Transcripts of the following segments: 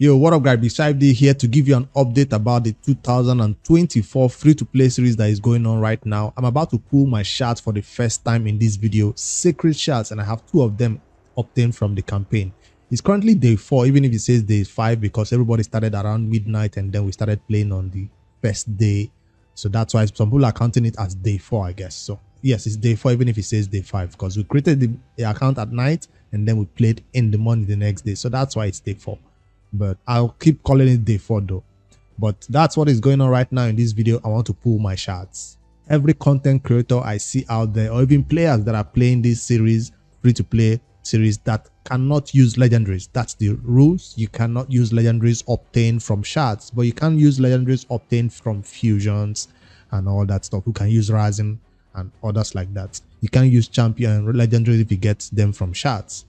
Yo, what up guys, Beside D here to give you an update about the 2024 free-to-play series that is going on right now. I'm about to pull my shards for the first time in this video, secret shards, and I have 2 of them obtained from the campaign. It's currently day 4, even if it says day 5, because everybody started around midnight and then we started playing on the first day. So that's why some people are counting it as day 4, I guess. So yes, it's day 4 even if it says day 5, because we created the account at night and then we played in the morning the next day. So that's why it's day 4. But I'll keep calling it day 4 though. But that's what is going on right now. In this video, I want to pull my shards. Every content creator I see out there, or even players that are playing this series, free-to-play series, that cannot use legendaries. That's the rules. You cannot use legendaries obtained from shards, but you can use legendaries obtained from fusions and all that stuff. You can use rising and others like that. You can use champion legendaries if you get them from shards.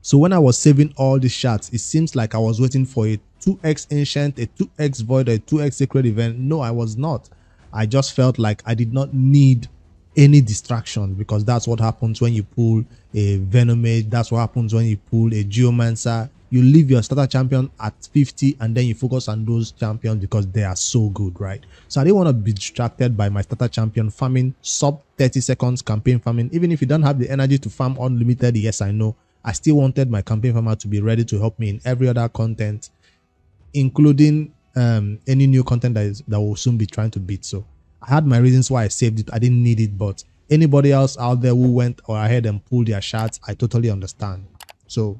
So when I was saving all these shards, it seems like I was waiting for a 2x ancient, a 2x void, or a 2x sacred event. No, I was not. I just felt like I did not need any distraction, because that's what happens when you pull a Venomage. That's what happens when you pull a Geomancer. You leave your starter champion at 50 and then you focus on those champions because they are so good, right? So I didn't want to be distracted by my starter champion farming sub 30 seconds campaign farming. Even if you don't have the energy to farm unlimited, yes, I know. I still wanted my campaign farmer to be ready to help me in every other content, including any new content that will soon be trying to beat. So I had my reasons why I saved it. I didn't need it, but anybody else out there who went or ahead and pulled their shards, I totally understand. So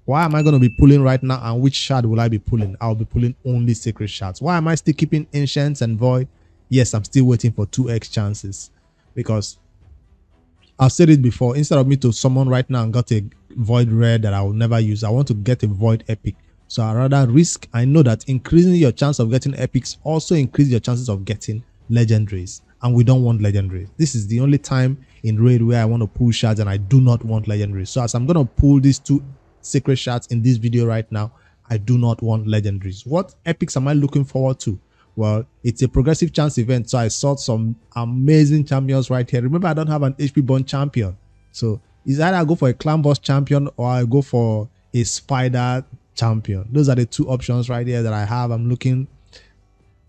why am I going to be pulling right now, and which shard will I be pulling? I'll be pulling only sacred shards. Why am I still keeping ancients and void? Yes, I'm still waiting for 2x chances, because I've said it before. Instead of me to summon right now and got a void rare that I will never use, I want to get a void epic. So I rather risk. I know that increasing your chance of getting epics also increase your chances of getting legendaries, and we don't want legendaries. This is the only time in raid where I want to pull shards and I do not want legendaries. So as I'm going to pull these 2 sacred shards in this video right now, I do not want legendaries. What epics am I looking forward to? Well, it's a progressive chance event, so I saw some amazing champions right here. Remember, I don't have an HP born champion, so it's either I go for a clan boss champion or I go for a spider champion. Those are the 2 options right here that I have. I'm looking.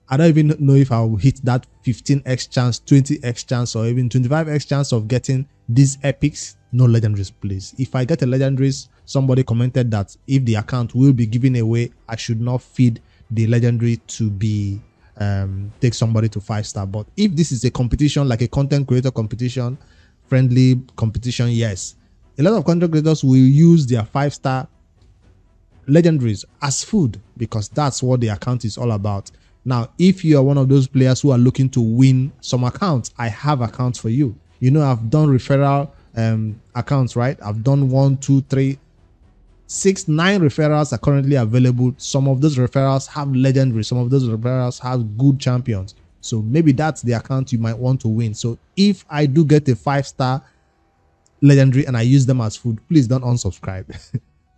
I don't even know if I'll hit that 15x chance, 20x chance, or even 25x chance of getting these epics. No legendaries, please. If I get a legendaries, somebody commented that if the account will be given away, I should not feed the legendary to be take somebody to 5-star. But if this is a competition, like a content creator competition, friendly competition, yes, a lot of content creators will use their 5-star legendaries as food, because that's what the account is all about. Now, if you are one of those players who are looking to win some accounts, I have accounts for you. You know, I've done referral accounts, right? I've done 1, 2, 3, 6, 9 referrals are currently available. Some of those referrals have legendary, some of those referrals have good champions. So maybe that's the account you might want to win. So if I do get a 5-star legendary and I use them as food, please don't unsubscribe.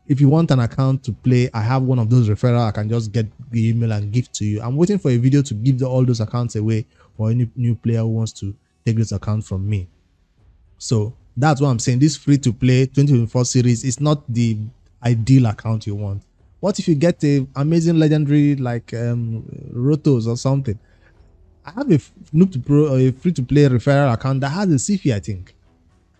If you want an account to play, I have one of those referrals. I can just get the email and give to you. I'm waiting for a video to give all those accounts away for any new player who wants to take this account from me. So that's what I'm saying. This free-to-play 2024 series is not the ideal account you want. What if you get a amazing legendary like Rotos or something? I have a free-to-play referral account that has a Sifi, I think.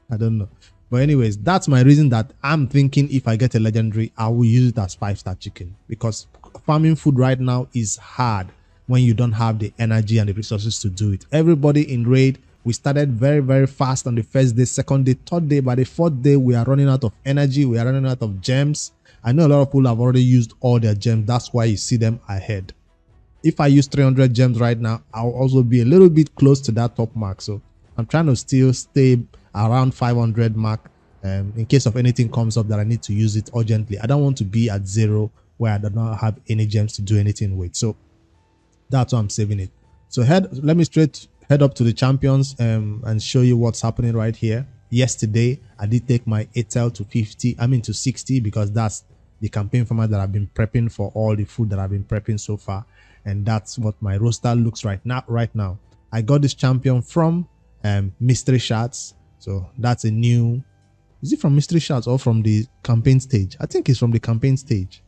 I don't know. But anyways, that's my reason that I'm thinking if I get a legendary, I will use it as 5-star chicken, because farming food right now is hard when you don't have the energy and the resources to do it. Everybody in raid, we started very, very fast on the first day, second day, third day. By the 4th day, we are running out of energy. We are running out of gems. I know a lot of people have already used all their gems. That's why you see them ahead. If I use 300 gems right now, I'll also be a little bit close to that top mark. So I'm trying to still stay around 500 mark in case of anything comes up that I need to use it urgently. I don't want to be at 0 where I do not have any gems to do anything with. So that's why I'm saving it. So let me straight head up to the champions and show you what's happening right here. Yesterday, I did take my Etel to 50, I mean to 60, because that's the campaign format that I've been prepping for all the food that I've been prepping so far. And that's what my roster looks right now. I got this champion from Mystery Shards. So that's a new, is it from Mystery Shards or from the campaign stage? I think it's from the campaign stage.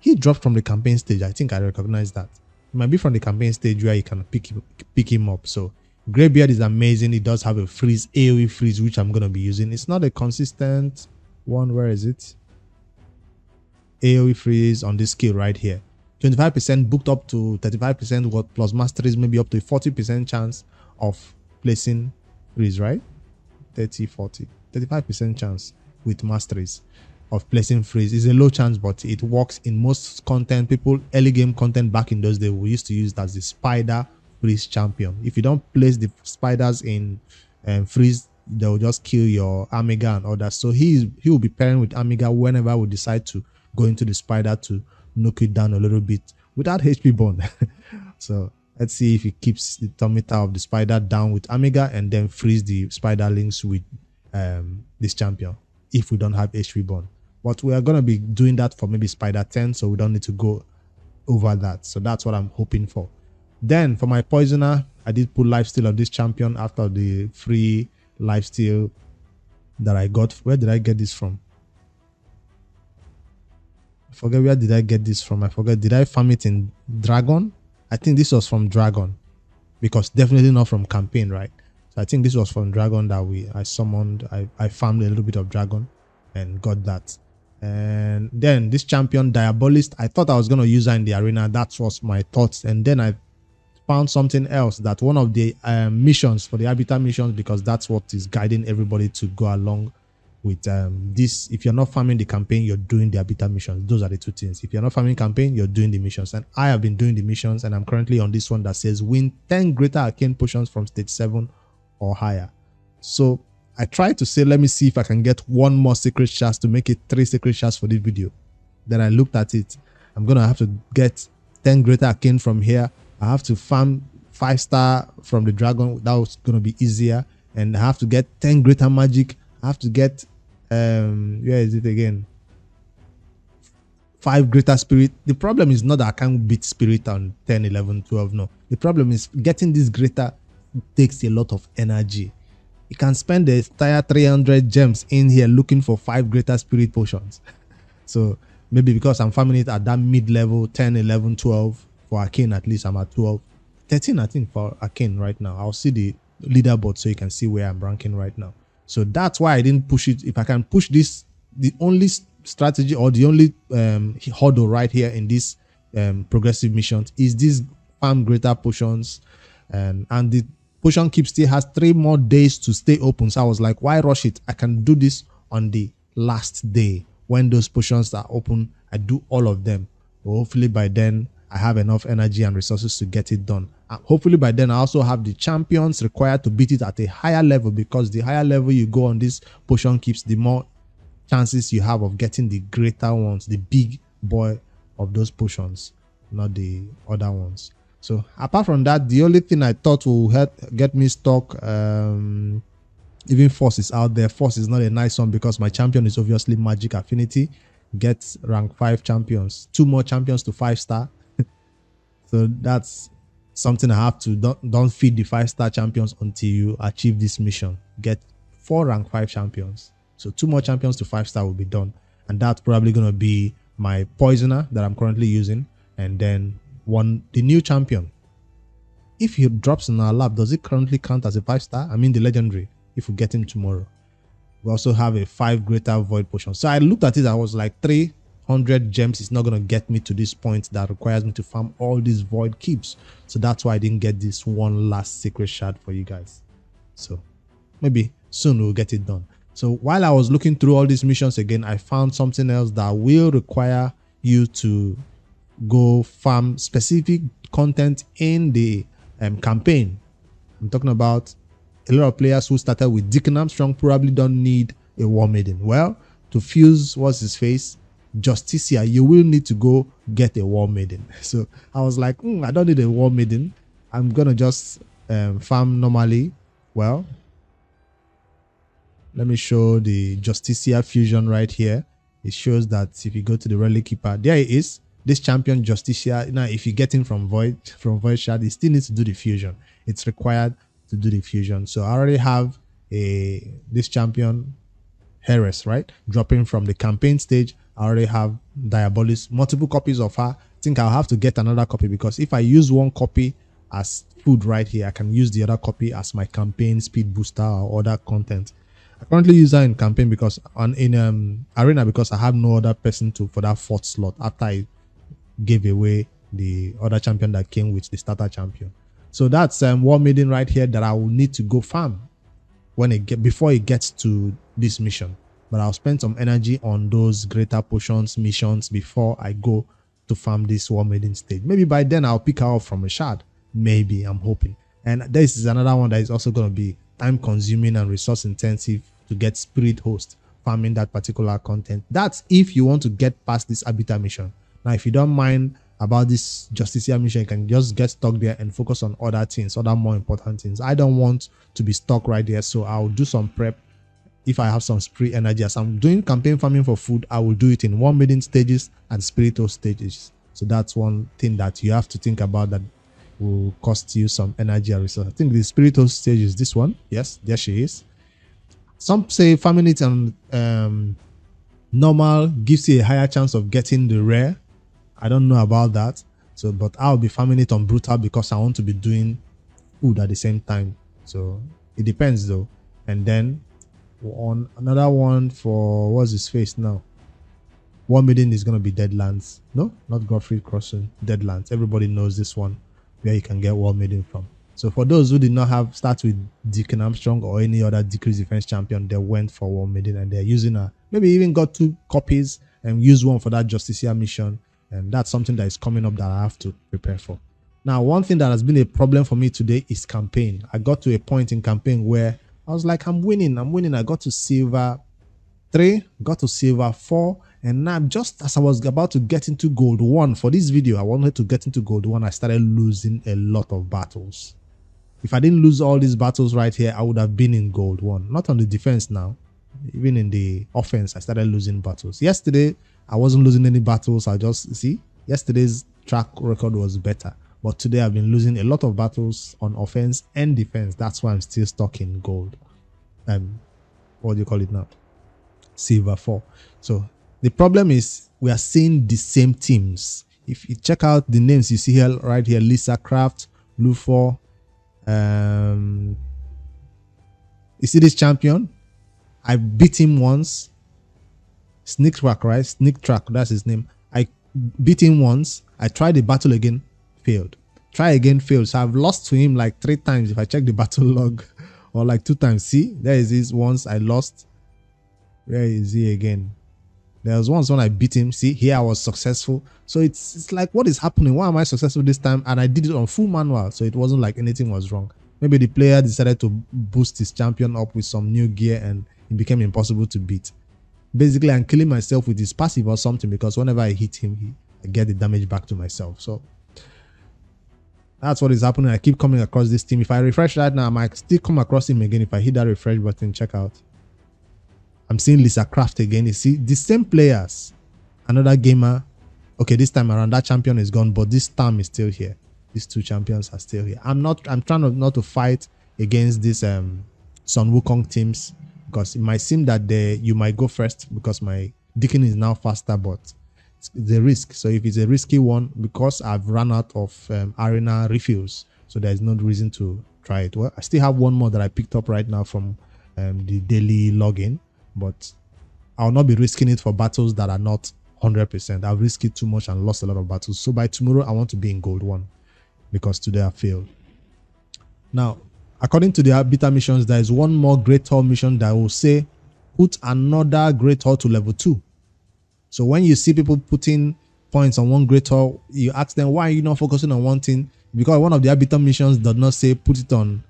He dropped from the campaign stage. I think I recognize that. It might be from the campaign stage where you can pick him up. So Greybeard is amazing. It does have a freeze, AoE freeze, which I'm going to be using. It's not a consistent one. Where is it? AoE freeze on this skill right here. 25% booked up to 35%, what plus masteries, maybe up to a 40% chance of placing freeze, right? 30, 40, 35% chance with masteries of placing freeze. Is a low chance, but it works in most content. People, early game content back in those days, we used to use it as the spider freeze champion. If you don't place the spiders in freeze, they'll just kill your Amiga and others. So he will be pairing with Amiga whenever we decide to go into the spider to knock it down a little bit without HP burn. So let's see if he keeps the meter of the spider down with Amiga and then freeze the spider links with this champion if we don't have HP burn. But we are going to be doing that for maybe spider 10, so we don't need to go over that. So that's what I'm hoping for. Then for my poisoner, I did put lifesteal of this champion after the free lifesteal that I got. Where did I get this from? I forget where did I get this from. I forget. Did I farm it in Dragon? I think this was from Dragon, because definitely not from campaign, right? So I think this was from Dragon that I summoned. I farmed a little bit of Dragon and got that. And then this champion Diabolist, I thought I was going to use her in the arena. That was my thoughts. And then I found something else, that one of the missions for the Habitat missions, because that's what is guiding everybody to go along with this. If you're not farming the campaign, you're doing the Habitat missions. Those are the two things. If you're not farming campaign, you're doing the missions. And I have been doing the missions, and I'm currently on this one that says win 10 greater arcane potions from stage 7 or higher. So I tried to say, let me see if I can get one more secret shards to make it 3 secret shards for this video. Then I looked at it. I'm going to have to get 10 greater arcane from here. I have to farm 5-star from the dragon. That was going to be easier. And I have to get 10 greater magic. I have to get, where is it again? 5 greater spirit. The problem is not that I can't beat spirit on 10, 11, 12. No. The problem is getting this greater takes a lot of energy. You can spend the entire 300 gems in here looking for 5 greater spirit potions. So maybe because I'm farming it at that mid-level, 10, 11, 12. For arcane, at least I'm at 12. 13, I think, for arcane right now. I'll see the leaderboard so you can see where I'm ranking right now. So that's why I didn't push it. If I can push this, the only strategy or the only hurdle right here in this progressive missions is this farm greater potions. And the potion keep still has 3 more days to stay open. So I was like, why rush it? I can do this on the last day. When those potions are open, I do all of them. Well, hopefully by then I have enough energy and resources to get it done. And hopefully by then I also have the champions required to beat it at a higher level, because the higher level you go on this potion keeps, the more chances you have of getting the greater ones, the big boy of those potions, not the other ones. So apart from that, the only thing I thought will help get me stuck, even Force is out there. Force is not a nice one because my champion is obviously Magic Affinity. Get rank 5 champions, 2 more champions to 5-star. So that's something I have to don't feed the 5-star champions until you achieve this mission. Get 4 rank 5 champions. So 2 more champions to 5-star will be done. And that's probably going to be my poisoner that I'm currently using. And then the new champion. If he drops in our lab, does it currently count as a 5-star? I mean the legendary, if we get him tomorrow. We also have a 5 greater void potion. So I looked at it, I was like 300 gems is not going to get me to this point that requires me to farm all these void keeps. So that's why I didn't get this one last secret shard for you guys. So maybe soon we'll get it done. So while I was looking through all these missions again, I found something else that will require you to go farm specific content in the campaign. I'm talking about a lot of players who started with Deacon Armstrong probably don't need a War Maiden. Well, to fuse what's his face, Justicia, you will need to go get a War Maiden. So I was like, I don't need a War Maiden. I'm gonna just farm normally. Well, let me show the Justicia fusion right here. It shows that if you go to the Relic Keeper, there it is. This champion Justicia. Now, if you get him from Void Shard, he still needs to do the fusion. It's required to do the fusion. So I already have this champion Heiress, right? Dropping from the campaign stage. I already have Diabolis, multiple copies of her. I think I'll have to get another copy, because if I use one copy as food right here, I can use the other copy as my campaign speed booster or other content. I currently use her in campaign because in arena, because I have no other person for that 4th slot after I gave away the other champion that came with the starter champion. So that's War Maiden right here that I will need to go farm before it gets to this mission. But I'll spend some energy on those greater potions missions before I go to farm this War Maiden stage. Maybe by then I'll pick her up from a shard. Maybe, I'm hoping. And this is another one that is also going to be time consuming and resource intensive to get Spirit Host, farming that particular content. That's if you want to get past this Arbiter mission. Now, if you don't mind about this Justicia mission, you can just get stuck there and focus on other things, other more important things. I don't want to be stuck right there, so I'll do some prep. If I have some spirit energy, as I'm doing campaign farming for food, I will do it in War Maiden stages and Spirit Host stages. So that's one thing that you have to think about that will cost you some energy and resource. I think the Spirit Host stage is this one. Yes, there she is. Some say farming it on normal gives you a higher chance of getting the rare. I don't know about that. So, but I'll be farming it on brutal because I want to be doing food at the same time. So it depends though. And then on another one for what's his face now? War Maiden is gonna be Deadlands. No, not Godfrey Crossing. Deadlands. Everybody knows this one, where you can get War Maiden from. So for those who did not start with Deacon Armstrong or any other decreased defense champion, they went for War Maiden and they're using her. Maybe even got 2 copies and use one for that Justicia mission. And that's something that is coming up that I have to prepare for. Now, one thing that has been a problem for me today is campaign. I got to a point in campaign where I was like, I'm winning. I got to silver 3, got to silver 4. And now, just as I was about to get into gold 1 for this video, I wanted to get into gold 1, I started losing a lot of battles. If I didn't lose all these battles right here, I would have been in gold 1. Not on the defense now. Even in the offense, I started losing battles. Yesterday, I wasn't losing any battles. I just see yesterday's track record was better, but today I've been losing a lot of battles on offense and defense. That's why I'm still stuck in gold. What do you call it now? Silver 4. So the problem is we are seeing the same teams. If you check out the names you see here, right here, Lisa Craft, Lufor. You see this champion? I beat him once. Sneak Track, right? Sneak Track, that's his name. I beat him once. I tried the battle again, failed. Try again, failed. So I've lost to him like 3 times if I check the battle log, or like 2 times. See, there is his once I lost. Where is he again? There was once when I beat him. See, here I was successful. So it's like, what is happening? Why am I successful this time? And I did it on full manual, so it wasn't like anything was wrong. Maybe the player decided to boost his champion up with some new gear and it became impossible to beat. Basically, I'm killing myself with his passive or something, because whenever I hit him, I get the damage back to myself. So that's what is happening. I keep coming across this team. If I refresh right now, I might still come across him again. If I hit that refresh button, check out. I'm seeing Lisa Craft again. You see, the same players. Another gamer. Okay, this time around, that champion is gone, but this Tam is still here. These 2 champions are still here. I'm trying not to fight against these Sun Wukong teams, because it might seem that you might go first because my Deacon is now faster, but it's a risk. So if it's a risky one, because I've run out of arena refills, so there's no reason to try it. Well, I still have one more that I picked up right now from the daily login, but I'll not be risking it for battles that are not 100%. I've risked it too much and lost a lot of battles. So by tomorrow, I want to be in gold 1, because today I failed. Now, according to the beta missions, there is one more Great Hall mission that will say, put another Great Hall to level 2. So when you see people putting points on one Great Hall, you ask them, why are you not focusing on one thing? Because one of the beta missions does not say, put it on,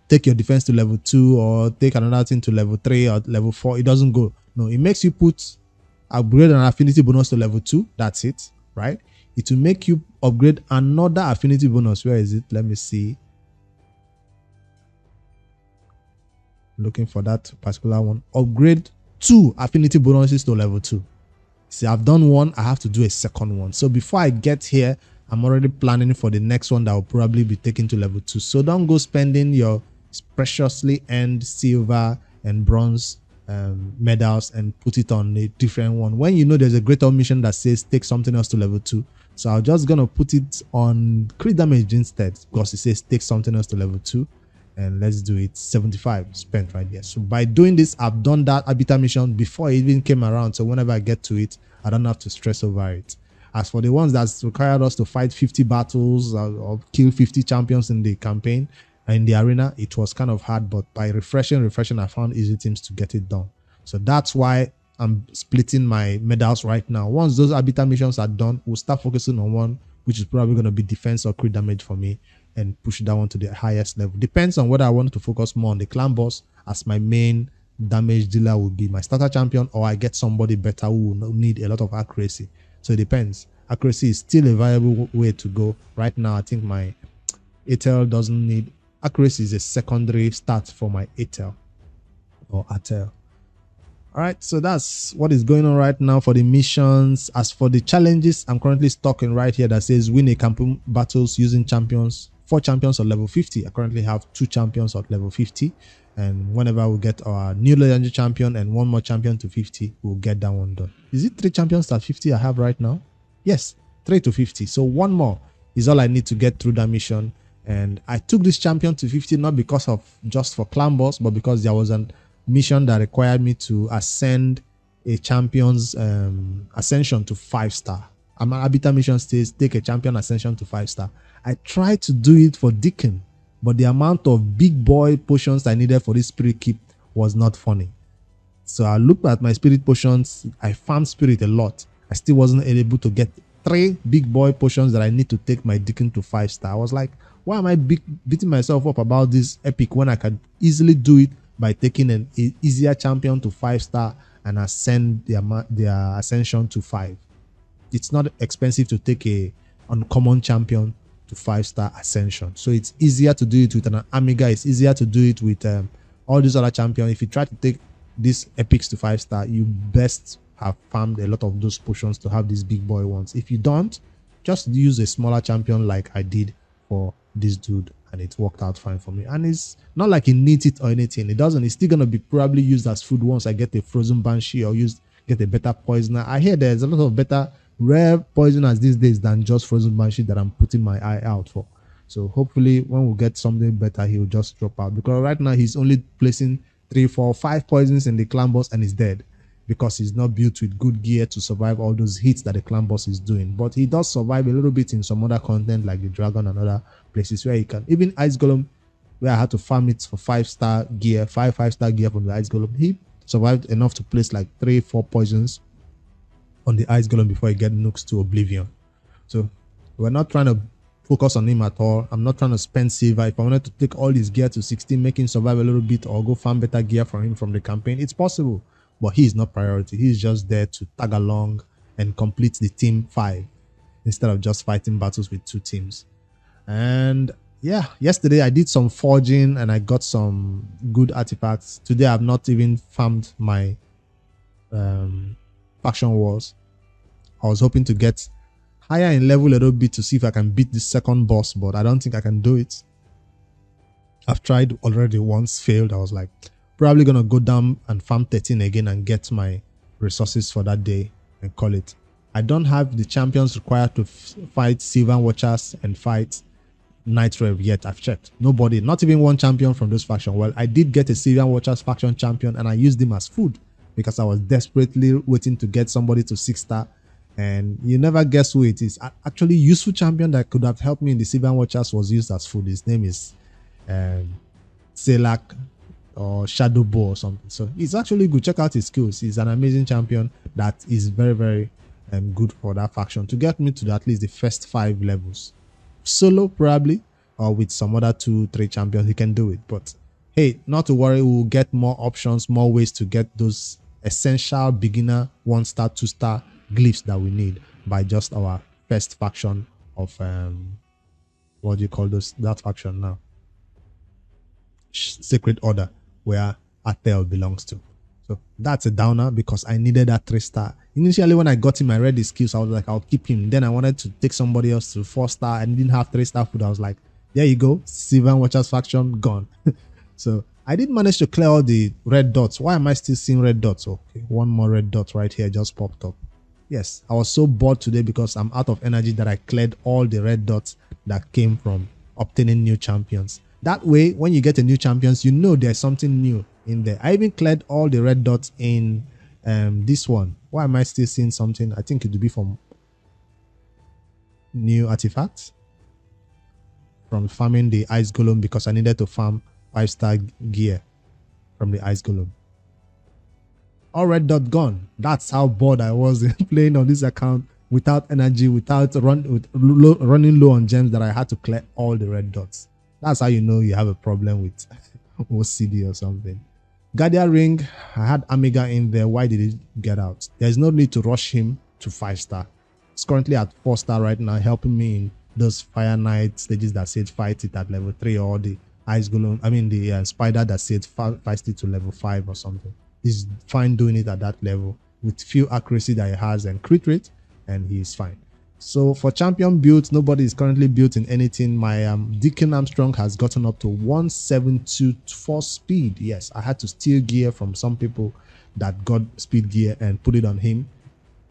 take your defense to level 2 or take another thing to level 3 or level 4. It doesn't go. No, it makes you upgrade an affinity bonus to level 2. That's it, right? It will make you upgrade another affinity bonus. Where is it? Let me see. Looking for that particular one. Upgrade 2 affinity bonuses to level 2. See, I've done 1. I have to do a second one. So before I get here, I'm already planning for the next one that will probably be taken to level 2. So don't go spending your preciously earned silver and bronze medals and put it on a different one when you know there's a greater mission that says take something else to level 2. So I'm just gonna put it on crit damage instead because it says take something else to level 2, and let's do it. 75 spent right there. So by doing this, I've done that arbiter mission before it even came around, so whenever I get to it, I don't have to stress over it. As for the ones that's required us to fight 50 battles or kill 50 champions in the campaign, in the arena, it was kind of hard, but by refreshing, I found easy teams to get it done. So that's why I'm splitting my medals right now. Once those arbiter missions are done, we'll start focusing on one which is probably going to be defense or crit damage for me, and push that one to the highest level. Depends on whether I want to focus more on the clan boss as my main damage dealer will be my starter champion, or I get somebody better who will need a lot of accuracy. So it depends. Accuracy is still a viable way to go. Right now, I think my ATL doesn't need accuracy, is a secondary start for my ATL or ATL. All right, so that's what is going on right now for the missions. As for the challenges, I'm currently stuck in right here that says win a campaign battles using champions, 4 champions at level 50. I currently have 2 champions at level 50, and whenever we get our new legendary champion and 1 more champion to 50, we'll get that one done. Is it 3 champions at 50 I have right now? Yes, 3 to 50. So 1 more is all I need to get through that mission. And I took this champion to 50 not because of just for clan boss, but because there was a mission that required me to ascend a champion's ascension to 5-star. An arbiter mission says take a champion ascension to 5-star. I tried to do it for Deacon, but the amount of big boy potions I needed for this spirit keep was not funny. So I looked at my spirit potions. I farmed spirit a lot. I still wasn't able to get 3 big boy potions that I need to take my Deacon to 5-star. I was like, why am I beating myself up about this epic when I can easily do it by taking an easier champion to 5-star and ascend their ascension to 5? It's not expensive to take a uncommon champion to 5-star ascension. So it's easier to do it with an Amiga. It's easier to do it with all these other champions. If you try to take these epics to 5-star, you best have farmed a lot of those potions to have these big boy ones. If you don't, just use a smaller champion like I did for this dude, and it worked out fine for me. And it's not like he needs it or anything. It doesn't. It's still going to be probably used as food once I get a frozen banshee or get a better poisoner. I hear there's a lot of better rare poisoners these days than just frozen banshee that I'm putting my eye out for. So hopefully when we get something better, he'll just drop out, because right now he's only placing 3, 4, 5 poisons in the clan boss and he's dead, because he's not built with good gear to survive all those hits that the clan boss is doing. But he does survive a little bit in some other content like the dragon and other places where he can. Even Ice Golem, where I had to farm it for 5-star gear, 5-star gear from the Ice Golem, he survived enough to place like 3, 4 poisons on the Ice Golem before he get nukes to oblivion. So we're not trying to focus on him at all. I'm not trying to spend silver. If I wanted to take all his gear to 16, make him survive a little bit, or go farm better gear from him from the campaign, it's possible. But he is not priority. He's just there to tag along and complete the team 5 instead of just fighting battles with 2 teams. And yeah, yesterday I did some forging and I got some good artifacts. Today I've not even farmed my faction wars. I was hoping to get higher in level a little bit to see if I can beat this second boss, but I don't think I can do it. I've tried already once, failed. I was like, probably gonna go down and farm 13 again and get my resources for that day and call it. I don't have the champions required to fight Sylvan Watchers and fight Night Rev yet. I've checked. Nobody, not even one champion from this faction. Well, I did get a Sylvan Watchers faction champion and I used him as food because I was desperately waiting to get somebody to 6-star. And you never guess who it is. Actually, useful champion that could have helped me in the Sylvan Watchers was used as food. His name is Selak or Shadow Bow or something. So he's actually good. Check out his skills. He's an amazing champion that is very, very good for that faction to get me to at least the first 5 levels. Solo probably, or with some other 2, 3 champions, he can do it. But hey, not to worry, we'll get more options, more ways to get those essential beginner 1-star, 2-star glyphs that we need by just our first faction of what do you call that faction now? Sacred Order, where Atel belongs to. So that's a downer because I needed that 3-star. Initially, when I got him, I read the skills. I was like, I'll keep him. Then I wanted to take somebody else to 4-star and didn't have 3-star food. I was like, there you go. Sylvan Watchers faction gone. So I did manage to clear all the red dots. Why am I still seeing red dots? Okay, one more red dot right here just popped up. Yes, I was so bored today because I'm out of energy that I cleared all the red dots that came from obtaining new champions. That way, when you get a new champions, you know there's something new in there. I even cleared all the red dots in this one. Why am I still seeing something? I think it would be from new artifacts. From farming the ice golem because I needed to farm 5-star gear from the ice golem. All red dot gone. That's how bored I was playing on this account without energy, without running low on gems, that I had to clear all the red dots. That's how you know you have a problem with OCD or something. Guardian ring, I had Amiga in there. Why did he get out? There's no need to rush him to 5-star. It's currently at 4-star right now, helping me in those Fire Knight stages that said fight it at level 3, or the ice golem, I mean the spider that said fight it to level 5 or something. He's fine doing it at that level with few accuracy that he has and crit rate, and he's fine. So for champion builds, nobody is currently built in anything. My Deacon Armstrong has gotten up to 172 speed. Yes, I had to steal gear from some people that got speed gear and put it on him.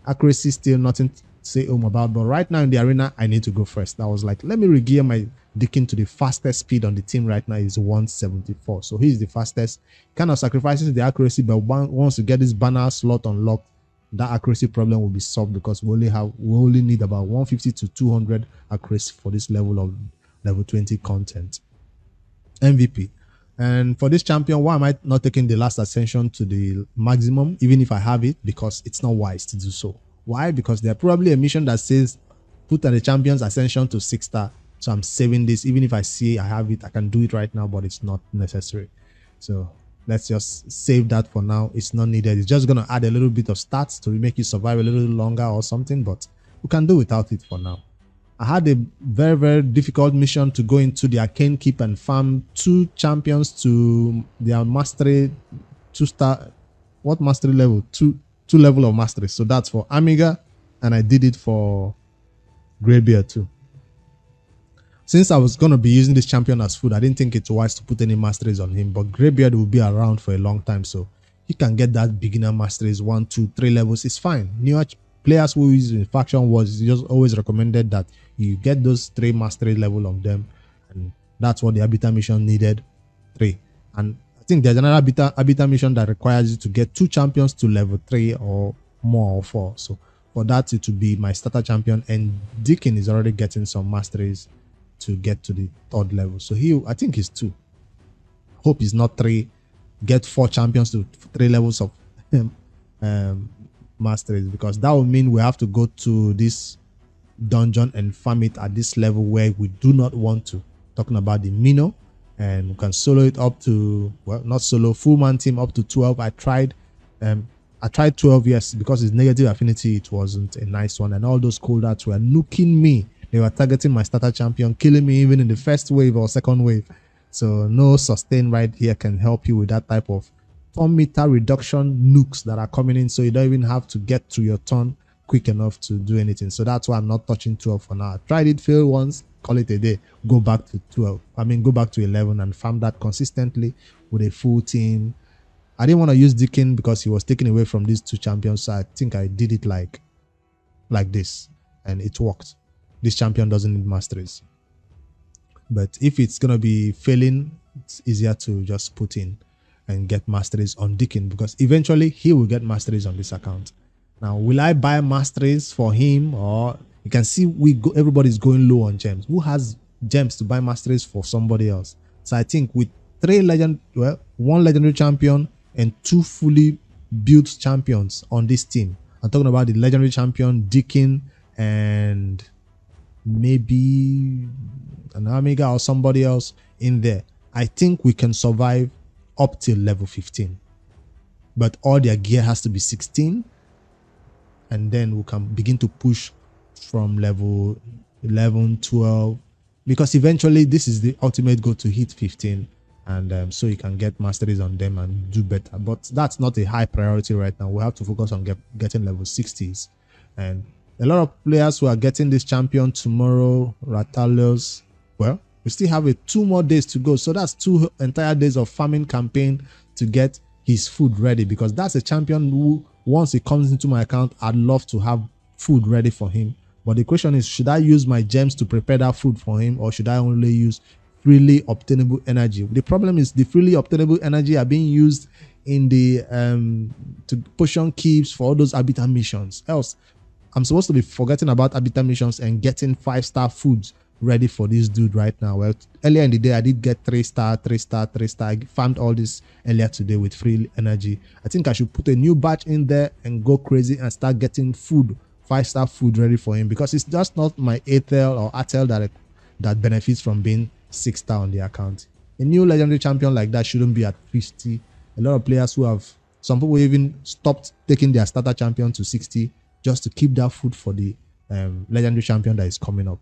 Accuracy still nothing to say about, but right now in the arena I need to go first. I was like, let me regear my Deacon to the fastest speed on the team right now is 174. So he's the fastest. Kind of sacrifices the accuracy, but once you get this banner slot unlocked, that accuracy problem will be solved because we only need about 150 to 200 accuracy for this level of level 20 content. MVP. And for this champion, why am I not taking the last ascension to the maximum, even if I have it? Because it's not wise to do so. Why? Because there's probably a mission that says put the champion's ascension to 6-star. So I'm saving this. Even if I see I have it, I can do it right now, but it's not necessary. So let's just save that for now. It's not needed. It's just going to add a little bit of stats to make you survive a little longer or something, but we can do without it for now. I had a very, very difficult mission to go into the Arcane Keep and farm 2 champions to their mastery 2-star. What mastery level? 2 level of mastery. So that's for Amiga, and I did it for Greybeard too. Since I was going to be using this champion as food, I didn't think it's wise to put any masteries on him, but Greybeard will be around for a long time, so he can get that beginner masteries 1, 2, 3 levels. It's fine. Newer players who use in faction wars, just always recommended that you get those 3 mastery level on them, and that's what the Arbiter mission needed, 3. And I think there's another Arbiter mission that requires you to get 2 champions to level 3 or more or 4. So for that, it will be my starter champion, and Deacon is already getting some masteries to get to the 3rd level. So I think he's 2. Hope he's not 3. Get 4 champions to 3 levels of masteries, because that would mean we have to go to this dungeon and farm it at this level where we do not want to. Talking about the Mino, and we can solo it up to, well, not solo, full man team up to 12. I tried 12, yes, because it's negative affinity. It wasn't a nice one, and all those coldouts were nuking me. They were targeting my starter champion, killing me even in the first wave or second wave. So no sustain right here can help you with that type of turn meter reduction nukes that are coming in, so you don't even have to get to your turn quick enough to do anything. So that's why I'm not touching 12 for now. I tried it, failed once, call it a day, go back to 12. I mean, go back to 11 and farm that consistently with a full team. I didn't want to use Deacon because he was taken away from these 2 champions, so I think I did it like this, and it worked. This champion doesn't need masteries, but if it's gonna be failing, it's easier to just put in and get masteries on Deacon, because eventually he will get masteries on this account. Now, will I buy masteries for him? Or you can see everybody's going low on gems. Who has gems to buy masteries for somebody else? So I think with 1 legendary champion and 2 fully built champions on this team, I'm talking about the legendary champion, Deacon, and maybe an Amiga or somebody else in there, I think we can survive up till level 15. But all their gear has to be 16, and then we can begin to push from level 11, 12, because eventually this is the ultimate goal, to hit 15, and so you can get masteries on them and do better. But that's not a high priority right now. We have to focus on getting level 60s, and a lot of players who are getting this champion tomorrow, Ratalios, well, We still have 2 more days to go. So that's 2 entire days of farming campaign to get his food ready, because that's a champion who, once he comes into my account, I'd love to have food ready for him. But the question is, should I use my gems to prepare that food for him, or should I only use freely obtainable energy? The problem is the freely obtainable energy are being used in the to potion keeps for all those habitat missions. Else I'm supposed to be forgetting about habitat missions and getting 5-star foods ready for this dude right now. Well, earlier in the day I did get 3-star, 3-star, 3-star. I farmed all this earlier today with free energy. I think I should put a new batch in there and go crazy and start getting food, 5-star food ready for him, because it's just not my Atel or Atel that benefits from being 6-star on the account. A new legendary champion like that shouldn't be at 50. A lot of players who have, some people even stopped taking their starter champion to 60 just to keep that food for the legendary champion that is coming up.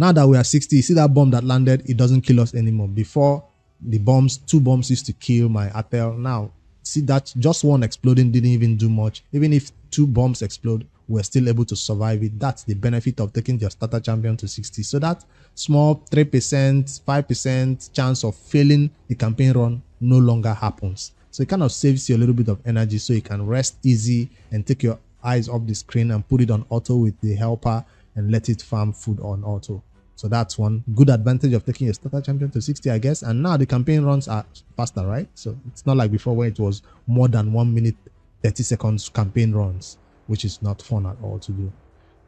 Now that we are 60, you see that bomb that landed, it doesn't kill us anymore. Before, the bombs, 2 bombs used to kill my Atel. Now, see that just one exploding didn't even do much. Even if 2 bombs explode, we're still able to survive it. That's the benefit of taking your starter champion to 60. So that small 3%, 5% chance of failing the campaign run no longer happens. So it kind of saves you a little bit of energy, so you can rest easy and take your eyes off the screen and put it on auto with the helper and let it farm food on auto. So that's one good advantage of taking a starter champion to 60, I guess. And now the campaign runs are faster, right? So it's not like before where it was more than 1 minute 30 seconds campaign runs, which is not fun at all to do.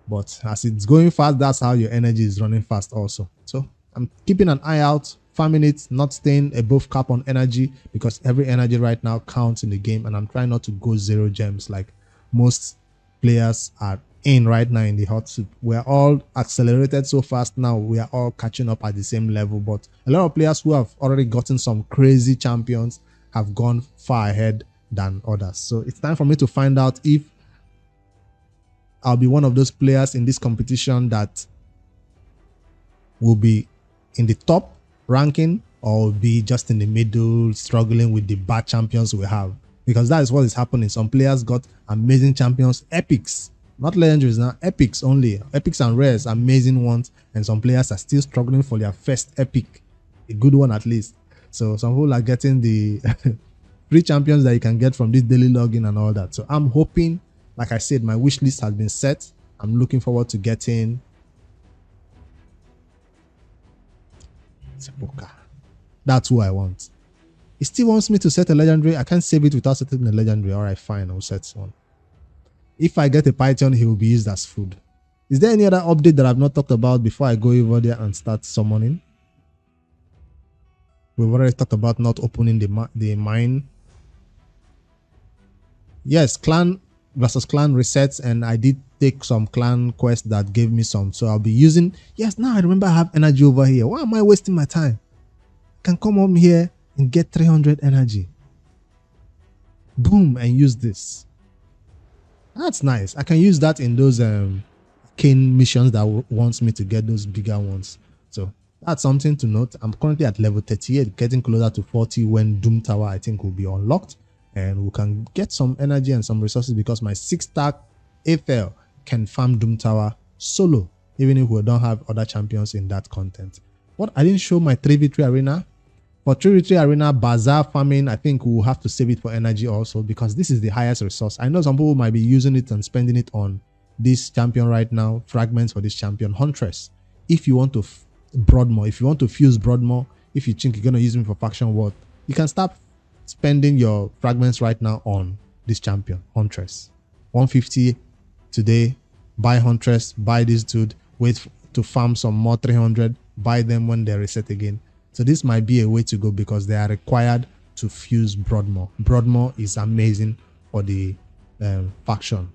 But as it's going fast, that's how your energy is running fast also. So I'm keeping an eye out, farming it, not staying above cap on energy, because every energy right now counts in the game, and I'm trying not to go 0 gems like most players are in right now in the hot soup. We're all accelerated so fast now, we are all catching up at the same level, but a lot of players who have already gotten some crazy champions have gone far ahead than others. So it's time for me to find out if I'll be one of those players in this competition that will be in the top ranking, or will be just in the middle struggling with the bad champions we have, because that is what is happening. Some players got amazing champions, epics, not legendaries now, epics only, epics and rares, amazing ones, and some players are still struggling for their first epic, a good one at least. So some people are getting the free champions that you can get from this daily login and all that. So I'm hoping, like I said, my wish list has been set. I'm looking forward to getting Sepoka. That's who I want. It still wants me to set a legendary. I can't save it without setting a legendary. All right, fine, I'll set one. If I get a Python, he will be used as food. Is there any other update that I've not talked about before I go over there and start summoning? We've already talked about not opening the mine. Yes, clan versus clan resets, and I did take some clan quests that gave me some. So I'll be using, yes, now I remember I have energy over here. Why am I wasting my time? I can come home here and get 300 energy. Boom, and use this. That's nice. I can use that in those cane missions that wants me to get those bigger ones. So that's something to note. I'm currently at level 38, getting closer to 40 when Doom Tower I think will be unlocked, and we can get some energy and some resources, because my 6-star Aether can farm Doom Tower solo, even if we don't have other champions in that content. What, I didn't show my 3 victory arena. For 3 victory arena bazaar farming, I think we'll have to save it for energy also, because this is the highest resource. I know some people might be using it and spending it on this champion right now, fragments for this champion, Huntress. If you want to Broadmoor, if you want to fuse Broadmoor, if you think you're going to use me for faction war, you can start spending your fragments right now on this champion, Huntress. 150 today, buy Huntress, buy this dude, wait to farm some more 300, buy them when they reset again. So this might be a way to go, because they are required to fuse Broadmoor. Broadmoor is amazing for the faction.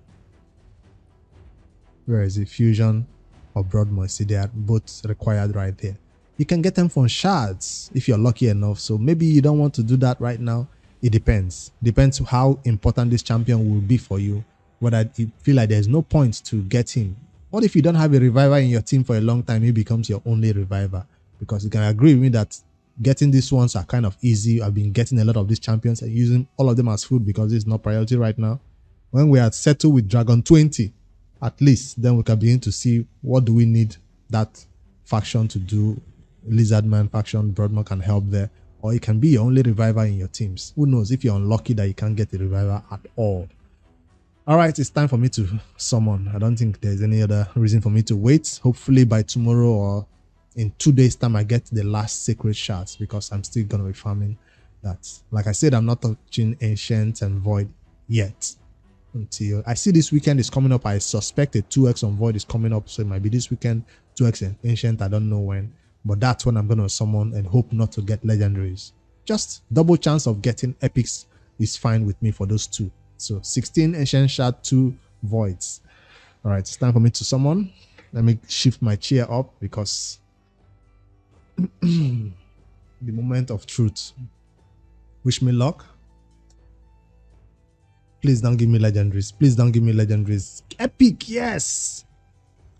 Where is the fusion or Broadmoor? See, they are both required right there. You can get them from shards if you're lucky enough. So maybe you don't want to do that right now. It depends. Depends how important this champion will be for you. Whether you feel like there's no point to get him. What if you don't have a reviver in your team for a long time? He becomes your only reviver. Because you can agree with me that getting these ones are kind of easy. I've been getting a lot of these champions and using all of them as food, because it's not priority right now. When we are settled with Dragon 20, at least, then we can begin to see what do we need that faction to do Lizardman faction, Broadman can help there. Or it can be your only reviver in your teams. Who knows if you're unlucky that you can't get a reviver at all. Alright, it's time for me to summon. I don't think there's any other reason for me to wait. Hopefully by tomorrow or in 2 days time I get the last sacred shards, because I'm still gonna be farming that. Like I said, I'm not touching ancient and void yet until I see this weekend is coming up. I suspect a 2x on void is coming up, so it might be this weekend. 2x and ancient, I don't know when, but that's when I'm gonna summon and hope not to get legendaries. Just double chance of getting epics is fine with me for those two. So 16 ancient shard, 2 voids. All right, it's time for me to summon. Let me shift my chair up because the moment of truth. Wish me luck. Please don't give me legendaries. Please don't give me legendaries. Epic, yes.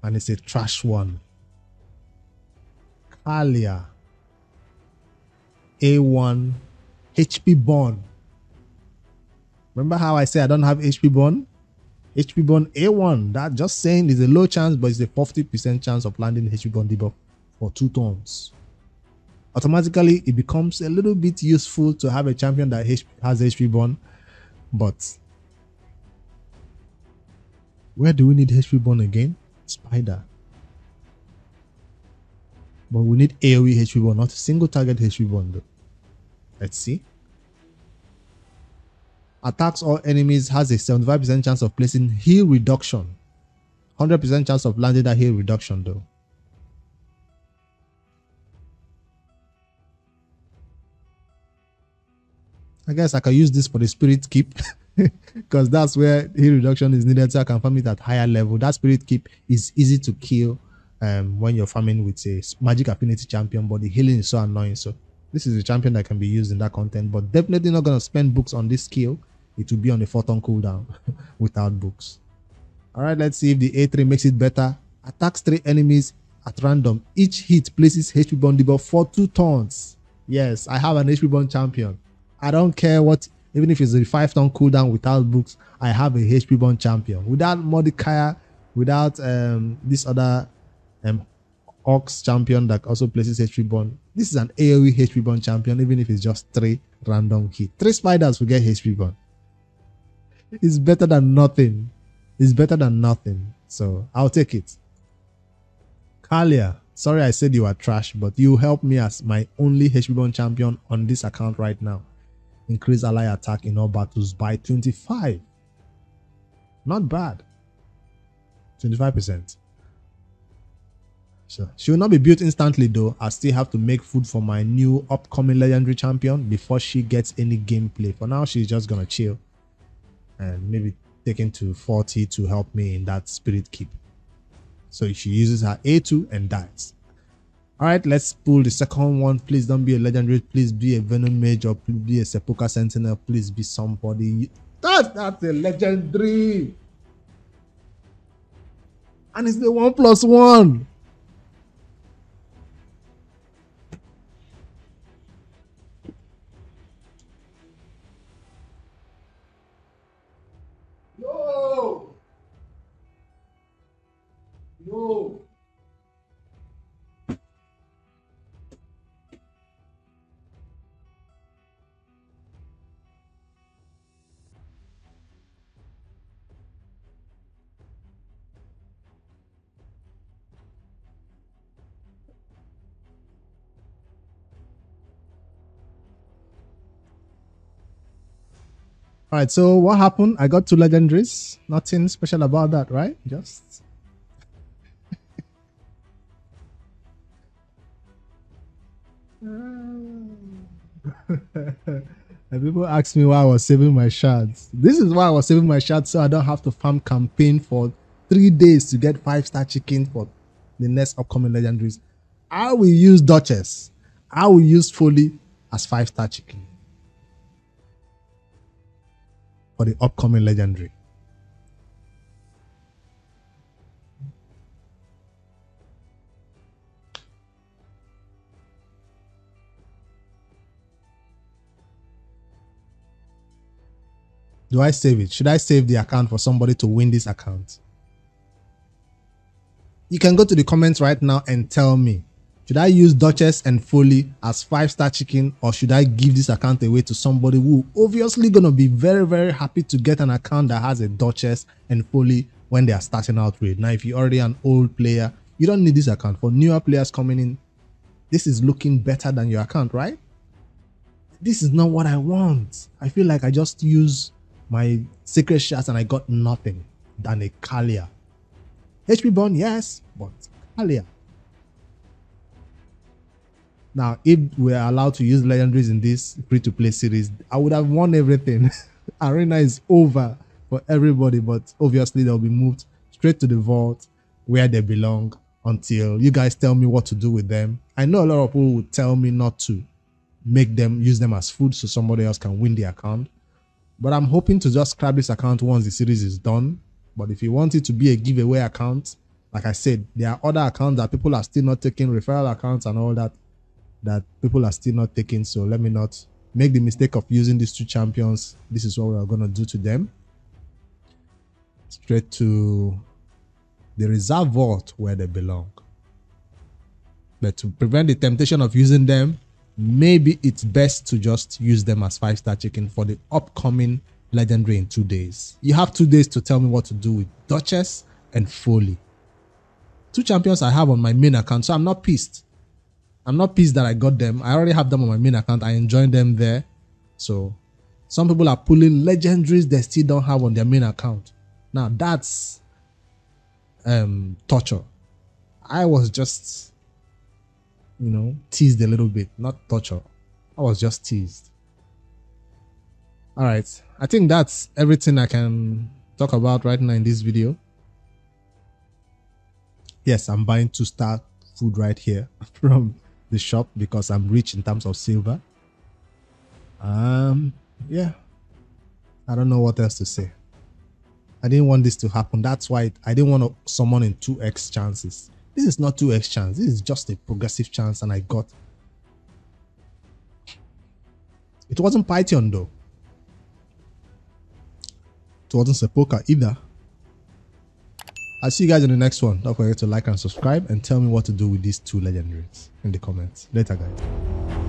And it's a trash one. Kalia. A1. HP Bond. Remember how I say I don't have HP Bond? HP Bond A1. That just saying is a low chance, but it's a 50% chance of landing HP Bond debuff for 2 turns. Automatically, it becomes a little bit useful to have a champion that has HP Bond. But where do we need HP Bond again? Spider. But we need AoE HP Bond, not a single target HP Bond though. Let's see. Attacks all enemies, has a 75% chance of placing heal reduction. 100% chance of landing that heal reduction though. I guess I can use this for the spirit keep because that's where heal reduction is needed, so I can farm it at higher level. That spirit keep is easy to kill when you're farming with a magic affinity champion, but the healing is so annoying. So this is a champion that can be used in that content, but definitely not going to spend books on this skill. It will be on the 4-turn cooldown without books. All right, let's see if the A3 makes it better. Attacks 3 enemies at random. Each hit places HP Bond debuff for 2 turns. Yes, I have an HP Bond champion. I don't care what, even if it's a 5-turn cooldown without books, I have a HP Bond champion. Without Mordecai, without this other Ox champion that also places HP Bond. This is an AoE HP Bond champion, even if it's just 3 random hits. 3 spiders will get HP Bond. It's better than nothing. It's better than nothing. So I'll take it. Kalia, sorry I said you are trash, but you help me as my only HP Bond champion on this account right now. Increase ally attack in all battles by 25. Not bad. 25%. So she will not be built instantly though. I still have to make food for my new upcoming legendary champion before she gets any gameplay. For now, she's just gonna chill and maybe taken to 40 to help me in that spirit keep. So she uses her A2 and dies. All right, let's pull the second one. Please don't be a legendary. Please be a venom mage, or please be a sepulchre sentinel. Please be somebody. That's a legendary. And it's the 1+1. No. All right, so what happened? I got 2 legendaries. Nothing special about that, right? Just and people ask me why I was saving my shards. This is why I was saving my shards, so I don't have to farm campaign for 3 days to get 5-star chicken for the next upcoming legendaries. I will use Duchess. I will use Foley as 5-star chicken for the upcoming legendary. Do I save it? Should I save the account for somebody to win this account? You can go to the comments right now and tell me. Should I use Duchess and Foley as 5-star chicken, or should I give this account away to somebody who obviously gonna be very, very happy to get an account that has a Duchess and Foley when they are starting out with? Now, if you're already an old player, you don't need this account. For newer players coming in, this is looking better than your account, right? This is not what I want. I feel like I just used my secret shots and I got nothing than a Kalia. HP bond, yes, but Kalia. Now, if we're allowed to use legendaries in this free-to-play series, I would have won everything. Arena is over for everybody, but obviously they'll be moved straight to the vault where they belong until you guys tell me what to do with them. I know a lot of people would tell me not to use them as food so somebody else can win the account. But I'm hoping to just scrap this account once the series is done. But if you want it to be a giveaway account, like I said, there are other accounts that people are still not taking, referral accounts and all that people are still not taking. So let me not make the mistake of using these two champions. This is what we're going to do to them. Straight to the reserve vault where they belong. But to prevent the temptation of using them, maybe it's best to just use them as 5-star chicken for the upcoming legendary in 2 days. You have 2 days to tell me what to do with Duchess and Foley. Two champions I have on my main account, so I'm not pissed. I'm not pissed that I got them. I already have them on my main account. I enjoy them there. So some people are pulling legendaries they still don't have on their main account. Now that's torture. I was just, teased a little bit. Not torture. I was just teased. All right. I think that's everything I can talk about right now in this video. Yes, I'm buying 2-star food right here from the shop because I'm rich in terms of silver. Yeah, I don't know what else to say. I didn't want this to happen. That's why I didn't want to summon in 2x chances. This is not 2x chance. This is just a progressive chance, and I got. It wasn't Python though. It wasn't Sepulchre either. I'll see you guys in the next one. Don't forget to like and subscribe and tell me what to do with these two legendaries in the comments. Later, guys.